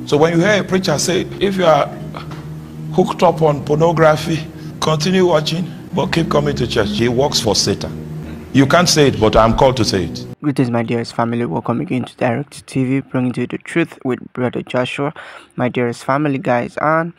So when you hear a preacher say, if you are hooked up on pornography, continue watching, but keep coming to church, he works for Satan. You can't say it, but I'm called to say it. Greetings, my dearest family. Welcome again to Direct TV, bringing you the truth with Brother Joshua, my dearest family, guys. And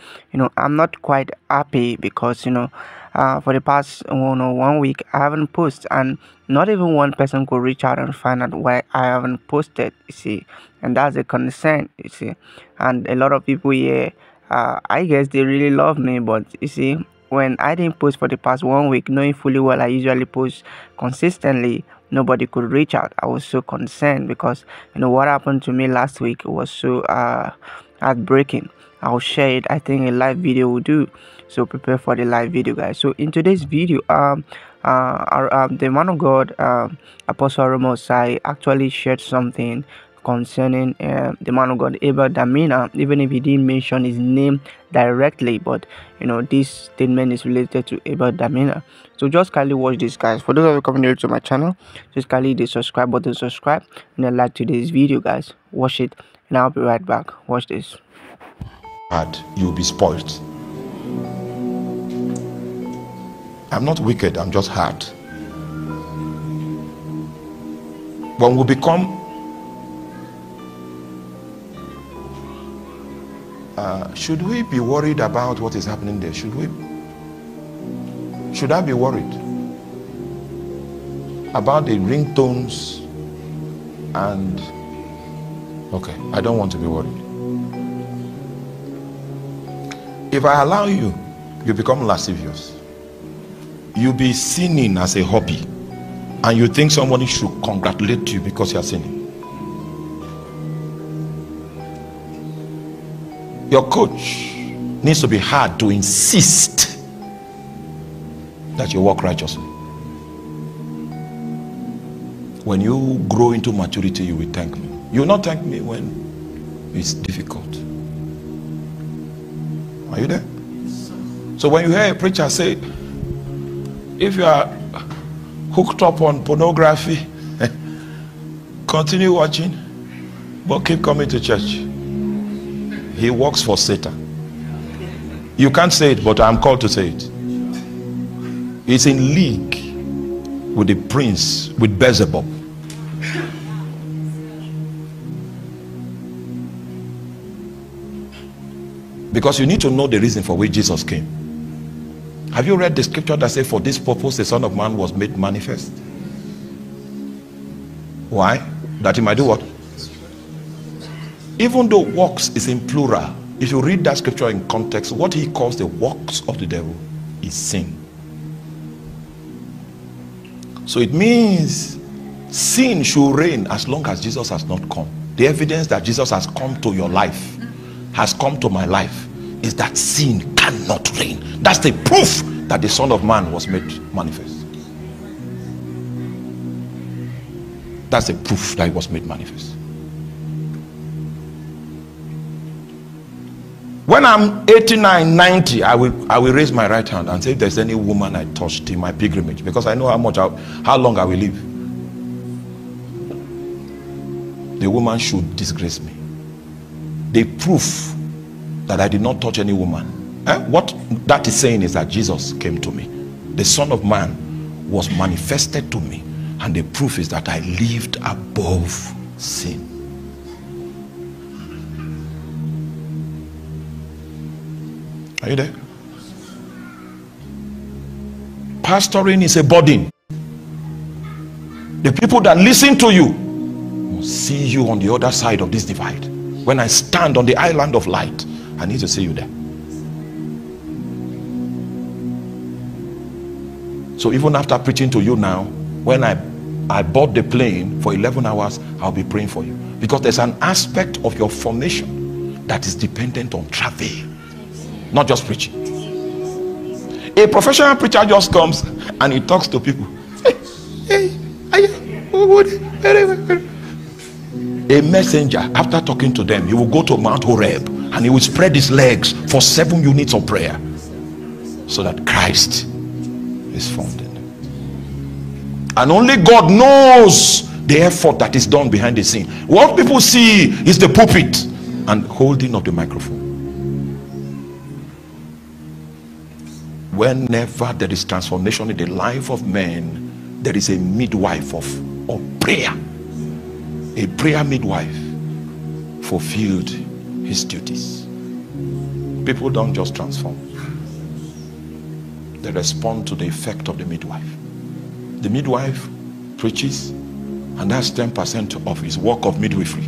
I'm not quite happy because for the past 1 week I haven't posted, and not even one person could reach out and find out why I haven't posted. You see, and that's a concern. You see, and a lot of people here, I guess they really love me, but you see, when I didn't post for the past 1 week, knowing fully well I usually post consistently, nobody could reach out. I was so concerned because what happened to me last week was so heartbreaking. I'll share it. I think a live video will do, so prepare for the live video, guys. So in today's video, the man of God, Apostle Arome Osayi, actually shared something concerning the man of God Abel Damina, even if he didn't mention his name directly, but this statement is related to Abel Damina. So just kindly watch this, guys. For those of you coming here to my channel, just kindly hit the subscribe button, subscribe, and then like today's video, guys. Watch it, and I'll be right back. Watch this. You'll be spoiled. I'm not wicked, I'm just hard. When we become should we be worried about what is happening there? Should I be worried about the ringtones? And okay, I don't want to be worried. If I allow you, you become lascivious. You be sinning as a hobby, and you think somebody should congratulate you because you are sinning. Your coach needs to be hard to insist that you walk righteously. When you grow into maturity, you will thank me. You will not thank me when it's difficult. Are you there? So when you hear a preacher say, if you are hooked up on pornography, continue watching, but keep coming to church. He works for Satan. You can't say it, but I'm called to say it. He's in league with the prince, with Beelzebub. Because you need to know the reason for which Jesus came. Have you read the scripture that says, for this purpose the Son of Man was made manifest? Why? That he might do what? Even though works is in plural, if you read that scripture in context, what he calls the works of the devil is sin. So it means sin should reign as long as Jesus has not come. The evidence that Jesus has come to your life, has come to my life, is that sin cannot reign. That's the proof that the Son of Man was made manifest. That's the proof that he was made manifest. When I'm 89, 90, I will raise my right hand and say, if there's any woman I touched in my pilgrimage, because I know how long I will live. The woman should disgrace me. The proof that I did not touch any woman. What that is saying is that Jesus came to me. The Son of Man was manifested to me, and the proof is that I lived above sin. Are you there? Pastoring is a burden. The people that listen to you will see you on the other side of this divide. When I stand on the island of light, I need to see you there. So even after preaching to you now, when I board the plane for 11 hours, I'll be praying for you. Because there's an aspect of your formation that is dependent on travel, not just preaching. A professional preacher just comes and he talks to people. A messenger, after talking to them, he will go to Mount Horeb and he will spread his legs for 7 units of prayer so that Christ is formed in them. And only God knows the effort that is done behind the scene. What people see is the pulpit, and holding of the microphone. Whenever there is transformation in the life of men, there is a midwife of prayer. A prayer midwife fulfilled his duties. People don't just transform, they respond to the effect of the midwife. The midwife preaches, and that's 10% of his work of midwifery.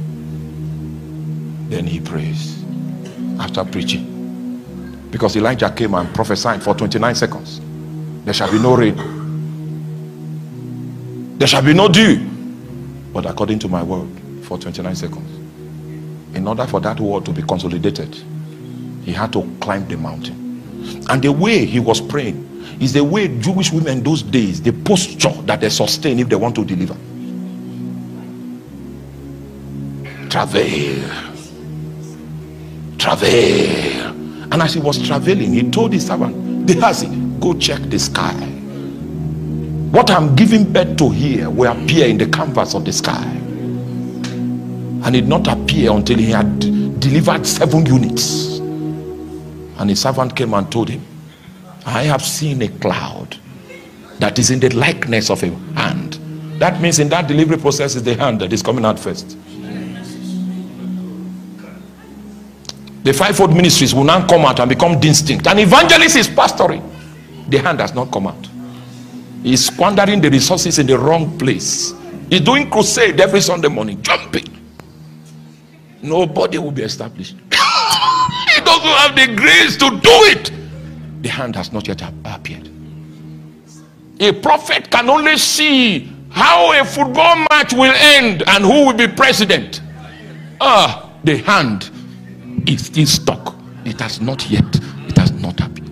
Then he prays after preaching, because Elijah came and prophesied for 29 seconds. There shall be no rain, there shall be no dew, but according to my word, for 29 seconds. In order for that word to be consolidated, he had to climb the mountain. And the way he was praying is the way Jewish women those days, the posture that they sustain if they want to deliver. Travail, travail. And as he was traveling, he told his servant Gehazi, go check the sky. What I'm giving birth to here will appear in the canvas of the sky. And it did not appear until he had delivered 7 units. And his servant came and told him, I have seen a cloud that is in the likeness of a hand. That means in that delivery process is the hand that is coming out first. The fivefold ministries will now come out and become distinct. An evangelist is pastoring. The hand has not come out. He's squandering the resources in the wrong place. He's doing crusade every Sunday morning, jumping. Nobody will be established. He doesn't have the grace to do it. The hand has not yet appeared. A prophet can only see how a football match will end and who will be president. The hand is still stuck. It has not yet. It has not appeared.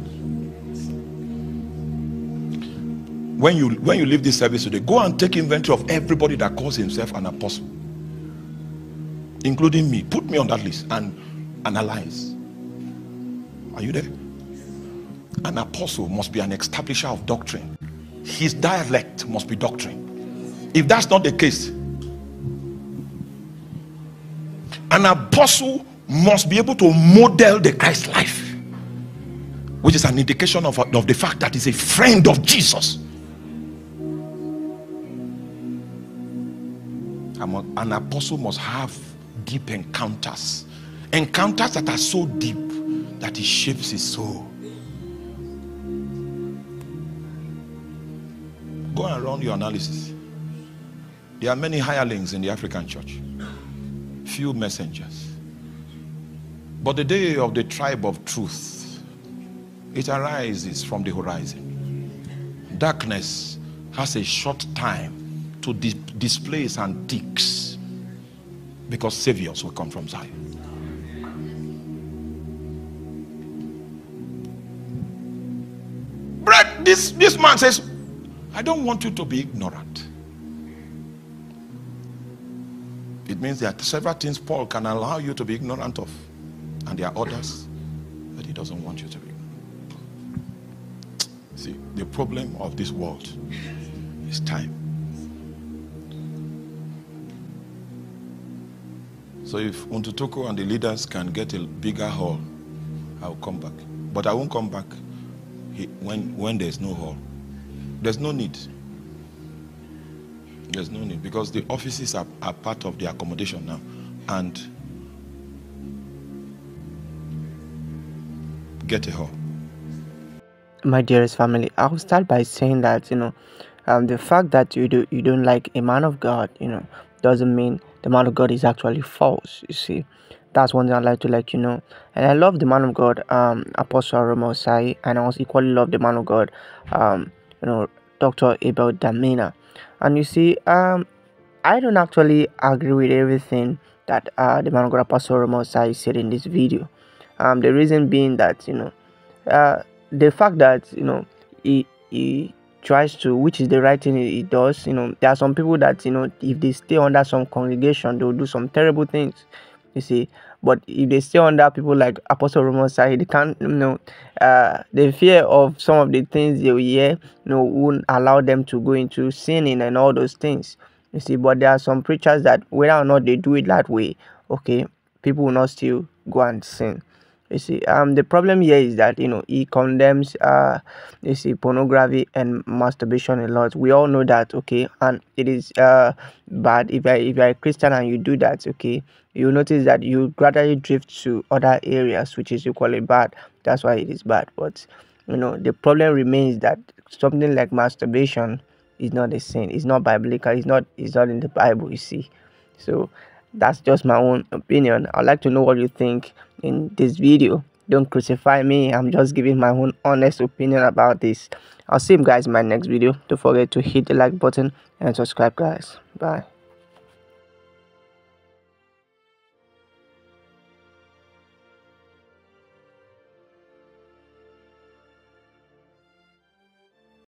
When you leave this service today, go and take inventory of everybody that calls himself an apostle, including me. Put me on that list and analyze. Are you there? An apostle must be an establisher of doctrine. His dialect must be doctrine. If that's not the case, an apostle must be able to model the Christ life, which is an indication of the fact that he's a friend of Jesus. An apostle must have deep encounters that are so deep that it shapes his soul. Go and run your analysis. There are many hirelings in the African church, few messengers. But the day of the tribe of truth, it arises from the horizon. Darkness has a short time to display its antiques, because saviors will come from Zion. Brett, this man says, I don't want you to be ignorant. It means there are several things Paul can allow you to be ignorant of, and there are others that he doesn't want you to be. See, the problem of this world is time. So if Untutuko and the leaders can get a bigger hall, I'll come back. But I won't come back when there's no hall. There's no need. There's no need, because the offices are part of the accommodation now. And get a hall. My dearest family, I'll start by saying that the fact that you don't like a man of God, doesn't mean the man of God is actually false. You see, that's one thing I'd like to let you know. And I love the man of God, Apostle Arome Osayi, and I also equally love the man of God, Dr. Abel Damina. And you see, I don't actually agree with everything that the man of God, Apostle Arome Osayi, said in this video. The reason being that the fact that he tries to, which is the right thing he does. There are some people that if they stay under some congregation, they'll do some terrible things. You see, but if they stay under people like Apostle Arome Osayi, they can't. The fear of some of the things they will hear, won't allow them to go into sinning and all those things. You see, but there are some preachers that whether or not they do it that way, okay, people will not still go and sin. You see, the problem here is that he condemns you see, pornography and masturbation a lot. We all know that, okay, and it is bad. If you're a Christian and you do that, okay, you notice that you gradually drift to other areas which is equally bad. That's why it is bad. But the problem remains that something like masturbation is not a sin. It's not biblical. It's not in the Bible. You see, so that's just my own opinion. I'd like to know what you think in this video. Don't crucify me. I'm just giving my own honest opinion about this. I'll see you guys in my next video. Don't forget to hit the like button and subscribe, guys. Bye.